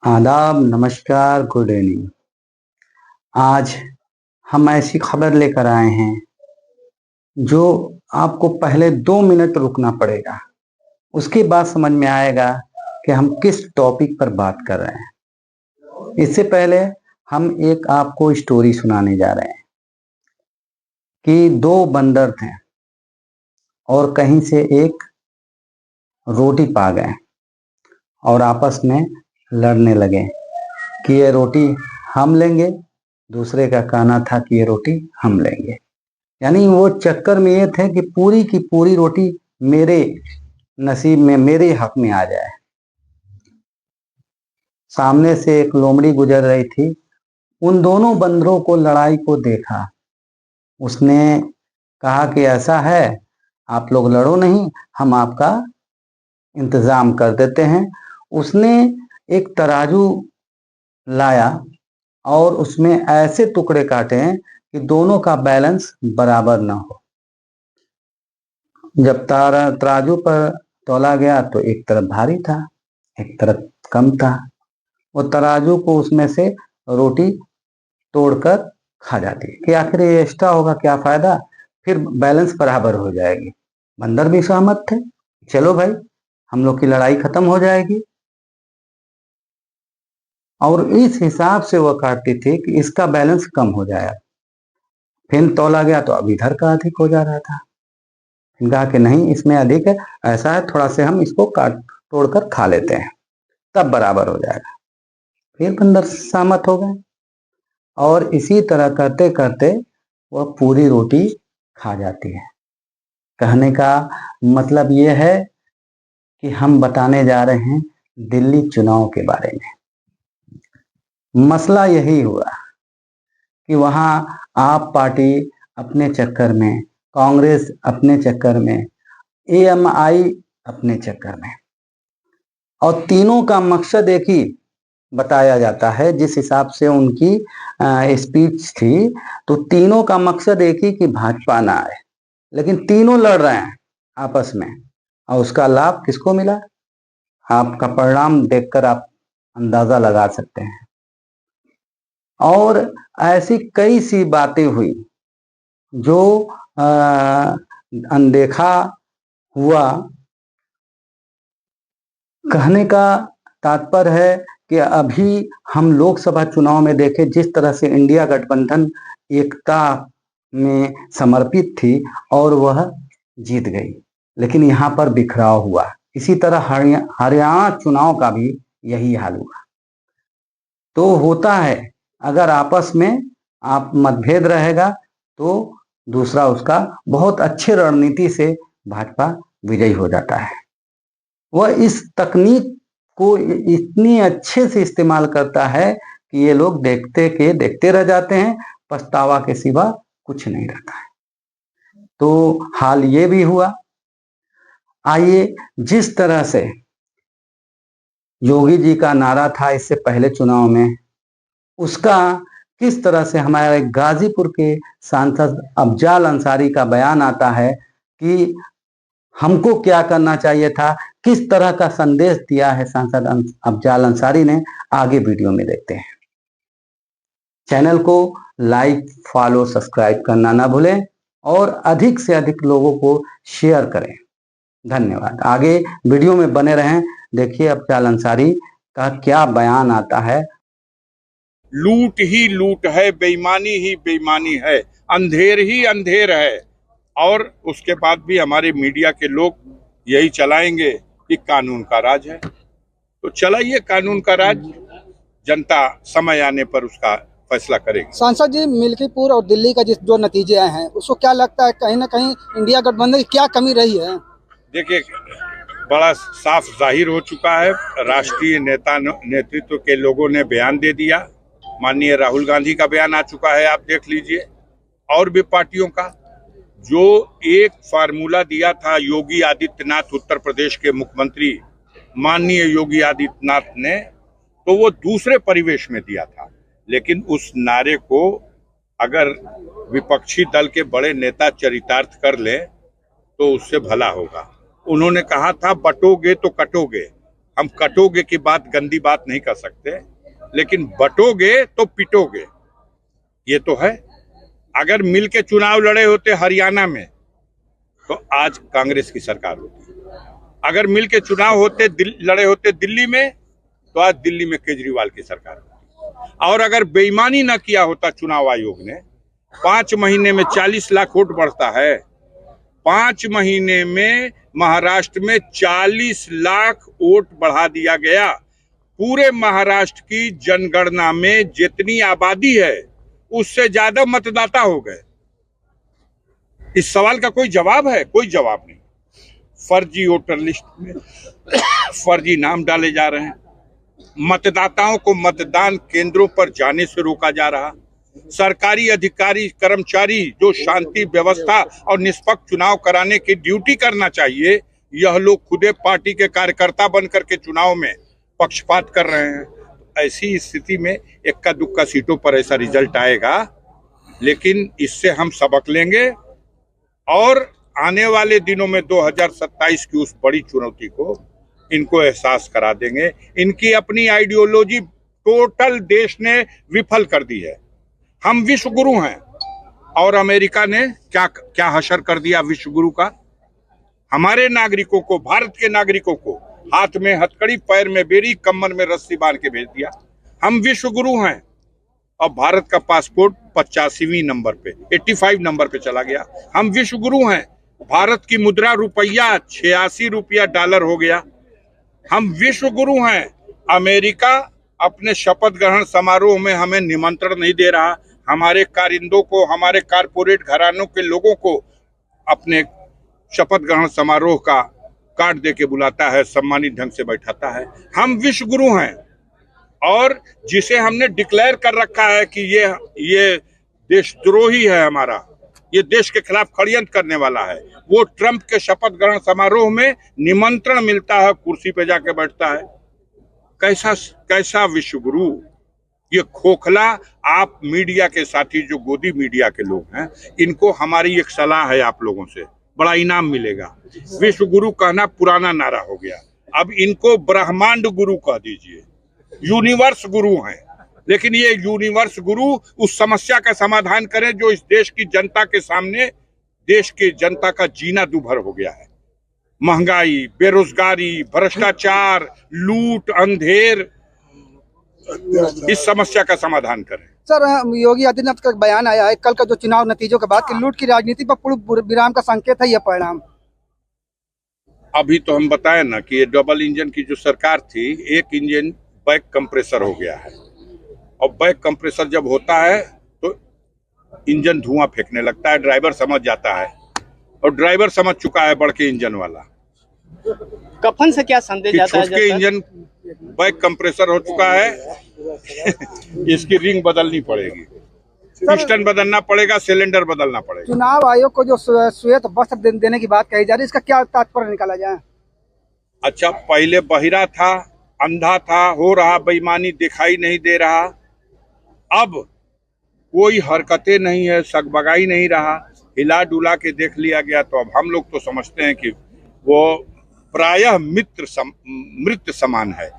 आदाब, नमस्कार, good evening. आज हम ऐसी खबर लेकर आए हैं जो आपको पहले 2 मिनट रुकना पड़ेगा, उसके बाद समझ में आएगा कि हम किस टॉपिक पर बात कर रहे हैं। इससे पहले हम एक आपको स्टोरी सुनाने जा रहे हैं कि दो बंदर थे और कहीं से एक रोटी पा गए और आपस में लड़ने लगे कि ये रोटी हम लेंगे, दूसरे का कहना था कि ये रोटी हम लेंगे। यानी वो चक्कर में ये थे कि पूरी की पूरी रोटी मेरे नसीब में, मेरे हक में आ जाए। सामने से एक लोमड़ी गुजर रही थी, उन दोनों बंदरों को लड़ाई को देखा। उसने कहा कि ऐसा है, आप लोग लड़ो नहीं, हम आपका इंतजाम कर देते हैं। उसने एक तराजू लाया और उसमें ऐसे टुकड़े काटे कि दोनों का बैलेंस बराबर ना हो। जब तराजू पर तौला गया तो एक तरफ भारी था, एक तरफ कम था। वो तराजू को उसमें से रोटी तोड़कर खा जाती कि आखिर ये एक्स्ट्रा होगा, क्या फायदा, फिर बैलेंस बराबर हो जाएगी। बंदर भी सहमत थे, चलो भाई, हम लोग की लड़ाई खत्म हो जाएगी। और इस हिसाब से वह काटती थी कि इसका बैलेंस कम हो जाएगा। फिर तौला गया तो अब इधर का अधिक हो जा रहा था। कहा कि नहीं, इसमें अधिक है, ऐसा है, थोड़ा से हम इसको काट तोड़कर खा लेते हैं, तब बराबर हो जाएगा। फिर बंदर सहमत हो गए और इसी तरह करते करते वह पूरी रोटी खा जाती है। कहने का मतलब यह है कि हम बताने जा रहे हैं दिल्ली चुनाव के बारे में। मसला यही हुआ कि वहां आप पार्टी अपने चक्कर में, कांग्रेस अपने चक्कर में, एएमआई अपने चक्कर में, और तीनों का मकसद एक ही बताया जाता है। जिस हिसाब से उनकी स्पीच थी, तो तीनों का मकसद एक ही कि भाजपा ना आए, लेकिन तीनों लड़ रहे हैं आपस में, और उसका लाभ किसको मिला, आपका परिणाम देखकर आप अंदाजा लगा सकते हैं। और ऐसी कई सी बातें हुई जो अनदेखा हुआ। कहने का तात्पर्य है कि अभी हम लोकसभा चुनाव में देखें, जिस तरह से इंडिया गठबंधन एकता में समर्पित थी और वह जीत गई, लेकिन यहाँ पर बिखराव हुआ। इसी तरह हरियाणा चुनाव का भी यही हाल हुआ। तो होता है, अगर आपस में आप मतभेद रहेगा तो दूसरा उसका बहुत अच्छे रणनीति से भाजपा विजयी हो जाता है। वह इस तकनीक को इतनी अच्छे से इस्तेमाल करता है कि ये लोग देखते के देखते रह जाते हैं, पछतावा के सिवा कुछ नहीं रहता है। तो हाल ये भी हुआ। आइए, जिस तरह से योगी जी का नारा था इससे पहले चुनाव में, उसका किस तरह से हमारे गाजीपुर के सांसद अफजाल अंसारी का बयान आता है कि हमको क्या करना चाहिए था, किस तरह का संदेश दिया है सांसद अफजाल अंसारी ने, आगे वीडियो में देखते हैं। चैनल को लाइक, फॉलो, सब्सक्राइब करना ना भूलें और अधिक से अधिक लोगों को शेयर करें। धन्यवाद। आगे वीडियो में बने रहें, देखिए अफजाल अंसारी का क्या बयान आता है। लूट ही लूट है, बेईमानी ही बेईमानी है, अंधेर ही अंधेर है। और उसके बाद भी हमारे मीडिया के लोग यही चलाएंगे कि कानून का राज है। तो चलाइए कानून का राज, जनता समय आने पर उसका फैसला करेगी। सांसद जी, मिल्कीपुर और दिल्ली का जो नतीजे आए हैं, उसको क्या लगता है, कहीं ना कहीं इंडिया गठबंधन की क्या कमी रही है? देखिए, बड़ा साफ जाहिर हो चुका है। राष्ट्रीय नेतृत्व के लोगों ने बयान दे दिया। माननीय राहुल गांधी का बयान आ चुका है, आप देख लीजिए, और भी पार्टियों का। जो एक फार्मूला दिया था योगी आदित्यनाथ, उत्तर प्रदेश के मुख्यमंत्री माननीय योगी आदित्यनाथ ने, तो वो दूसरे परिवेश में दिया था। लेकिन उस नारे को अगर विपक्षी दल के बड़े नेता चरितार्थ कर ले तो उससे भला होगा। उन्होंने कहा था, बटोगे तो कटोगे, हम कटोगे की बात, गंदी बात नहीं कर सकते, लेकिन बटोगे तो पिटोगे, ये तो है। अगर मिल के चुनाव लड़े होते हरियाणा में तो आज कांग्रेस की सरकार होती। अगर मिल के चुनाव लड़े होते दिल्ली में तो आज दिल्ली में केजरीवाल की सरकार होती। और अगर बेईमानी न किया होता चुनाव आयोग ने, 5 महीने में 40 लाख वोट बढ़ता है, 5 महीने में महाराष्ट्र में 40 लाख वोट बढ़ा दिया गया। पूरे महाराष्ट्र की जनगणना में जितनी आबादी है उससे ज्यादा मतदाता हो गए। इस सवाल का कोई जवाब है? कोई जवाब नहीं। फर्जी वोटर लिस्ट में फर्जी नाम डाले जा रहे हैं, मतदाताओं को मतदान केंद्रों पर जाने से रोका जा रहा, सरकारी अधिकारी कर्मचारी जो शांति व्यवस्था और निष्पक्ष चुनाव कराने की ड्यूटी करना चाहिए, यह लोग खुदे पार्टी के कार्यकर्ता बनकर के चुनाव में पक्षपात कर रहे हैं। ऐसी स्थिति में इक्का दुक्का सीटों पर ऐसा रिजल्ट आएगा, लेकिन इससे हम सबक लेंगे और आने वाले दिनों में 2027 की उस बड़ी चुनौती को इनको एहसास करा देंगे। इनकी अपनी आइडियोलॉजी टोटल देश ने विफल कर दी है। हम विश्व गुरु हैं और अमेरिका ने क्या हशर कर दिया विश्व गुरु का। हमारे नागरिकों को, भारत के नागरिकों को हाथ में हथकड़ी, पैर में बेड़ी, कमर में रस्सी बांध के भेज दिया। हम विश्व गुरु हैं और भारत का पासपोर्ट 85वें नंबर पे, 85 नंबर पे चला गया। हम विश्व गुरु हैं, भारत की मुद्रा रुपया 86 रुपया डॉलर हो गया। हम विश्व गुरु हैं, अमेरिका अपने शपथ ग्रहण समारोह में हमें निमंत्रण नहीं दे रहा, हमारे कारिंदों को, हमारे कारपोरेट घरानों के लोगों को अपने शपथ ग्रहण समारोह का कार्ड दे के बुलाता है, सम्मानित ढंग से बैठाता है। हम विश्व गुरु हैं और जिसे हमने डिक्लेयर कर रखा है कि ये देशद्रोही है हमारा, ये देश के खिलाफ षड्यंत्र करने वाला है, वो ट्रंप के शपथ ग्रहण समारोह में निमंत्रण मिलता है, कुर्सी पे जाके बैठता है। कैसा विश्व गुरु? ये खोखला। आप मीडिया के साथी जो गोदी मीडिया के लोग हैं, इनको हमारी एक सलाह है, आप लोगों से बड़ा इनाम मिलेगा। विश्व गुरु कहना पुराना नारा हो गया, अब इनको ब्रह्मांड गुरु कह दीजिए। यूनिवर्स गुरु हैं, लेकिन ये यूनिवर्स गुरु उस समस्या का समाधान करें जो इस देश की जनता के सामने, देश की जनता का जीना दूभर हो गया है। महंगाई, बेरोजगारी, भ्रष्टाचार, लूट, अंधेर, इस समस्या का समाधान करें। सर, योगी आदित्यनाथ का बयान आया है कल का जो चुनाव नतीजों के बाद कि लूट की राजनीति पर पूर्ण विराम का संकेत है यह परिणाम। अभी तो हम बताए ना कि ये डबल इंजन की जो सरकार थी, एक इंजन बैक कंप्रेसर हो गया है और बैक कंप्रेसर जब होता है तो इंजन धुआं फेंकने लगता है, ड्राइवर समझ जाता है और ड्राइवर समझ चुका है बड़के इंजन वाला। कफन से क्या संदेश जाता है? छोटे इंजन बैक कंप्रेसर हो चुका है इसकी रिंग बदलनी पड़ेगी, पिस्टन बदलना पड़ेगा, सिलेंडर बदलना पड़ेगा। चुनाव आयोग को जो श्वेत वस्त्र देने की बात कही जा रही है, इसका क्या तात्पर्य निकाला जाए? अच्छा, पहले बहिरा था, अंधा था, हो रहा बेईमानी, दिखाई नहीं दे रहा, अब कोई हरकतें नहीं है, सकबगाई नहीं रहा, हिला डुला के देख लिया गया, तो अब हम लोग तो समझते हैं कि वो प्रायः मृत समान है।